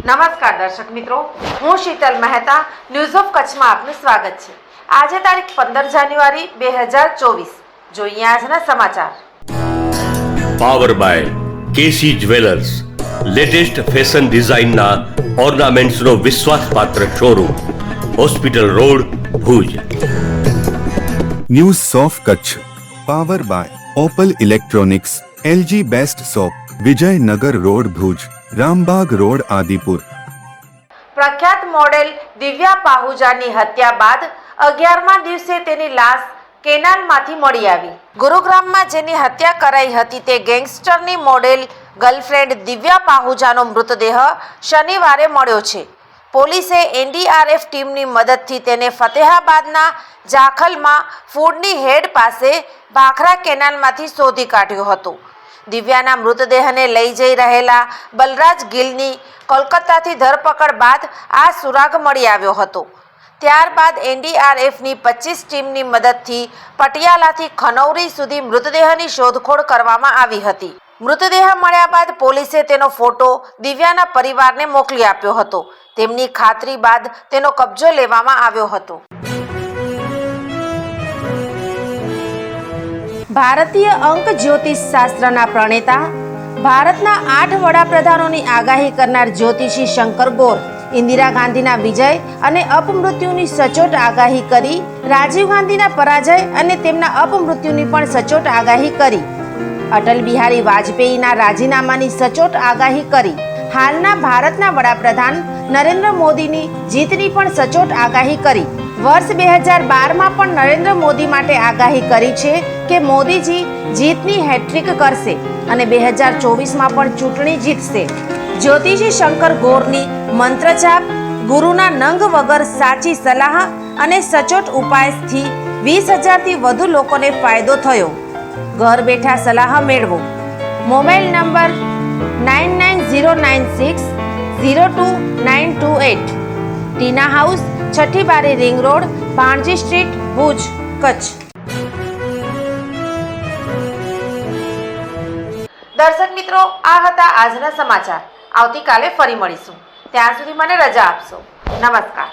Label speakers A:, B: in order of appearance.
A: નમસ્કાર દર્શક મિત્રો, હું શીતલ મહેતા ન્યૂઝ ઓફ કચ્છમાં આપનું સ્વાગત છે। આજે તારીખ 15 જાન્યુઆરી 2024। જોઈએ આજના સમાચાર।
B: Power by KC jewellers, latest fashion ડિઝાઇનના ઓર્નામેન્ટ્સનો વિશ્વાસપાત્ર showroom, hospital road, Bhuj.
C: News of Kutch power by Opal electronics, LG best shop, Vijaynagar road, Bhuj, Rambagh road, Adipur.
A: પ્રખ્યાત મોડેલ દિવ્યા પાહુજાની હત્યા બાદ 11મા દિવસે તેની લાશ કેનાલમાંથી મળી આવી। ગુરુગ્રામમાં જેની હત્યા કરાઈ હતી તે ગેંગસ્ટરની મોડેલ ગર્લફ્રેન્ડ દિવ્યા પાહુજાનો મૃતદેહ શનિવારે મળ્યો છે। પોલીસે એનડીઆરએફ ટીમની મદદથી તેને ફતેહાબાદના જાખલમાં ફૂડની હેડ પાસે ભાખરા કેનાલમાંથી શોધી કાઢ્યો હતો। દિવ્યાના મૃતદેહને લઈ જઈ રહેલા બલરાજ ગિલની કોલકાતાથી ધરપકડ બાદ આ સુરાગ મળી આવ્યો હતો। ત્યારબાદ એનડીઆરએફની 25 ટીમની મદદથી પટિયાલાથી ખનૌરી સુધી મૃતદેહની શોધખોળ કરવામાં આવી હતી। મૃતદેહ મળ્યા બાદ પોલીસે તેનો ફોટો દિવ્યાના પરિવારને મોકલી આપ્યો હતો। તેમની ખાતરી બાદ તેનો કબજો લેવામાં આવ્યો હતો। ભારતીય અંક જ્યોતિષ શાસ્ત્રના પ્રણેતા, ભારતના 8 વડાપ્રધાનોની આગાહી કરનાર જ્યોતિષી શંકર ગોર ઇન્દિરા ગાંધીના વિજય અને અપમૃત્યુની સચોટ આગાહી કરી, રાજીવ ગાંધીના પરાજય અને તેમના અપમૃત્યુની પણ સચોટ આગાહી કરી, અટલ બિહારી વાજપેયીના રાજીનામાની સચોટ આગાહી કરી, હાલના ભારતના વડાપ્રધાન નરેન્દ્ર મોદીની જીતની પણ સચોટ આગાહી કરી। વર્ષ 2012માં પણ નરેન્દ્ર મોદી માટે આગાહી કરી છે કે મોદીજી જીતની હેટ્રિક કરશે અને 2024માં પણ ચૂંટણી જીતશે। જ્યોતિષી શંકર ગોરની મંત્રજાપ, ગુરુના નંગ વગર સાચી સલાહ અને સચોટ ઉપાયથી 20,000થી વધુ લોકોને ફાયદો થયો। ઘર બેઠા સલાહ મેળવો। Mobile number 9909602928। ટીના હાઉસ, છઠ્ઠી બારી ring road, Bhanji street, Bhuj, Kutch. દર્શક મિત્રો, આ હતા આજના સમાચાર। આવતીકાલે ફરી મળીશું। ત્યાં સુધી મને રજા આપશો। નમસ્કાર।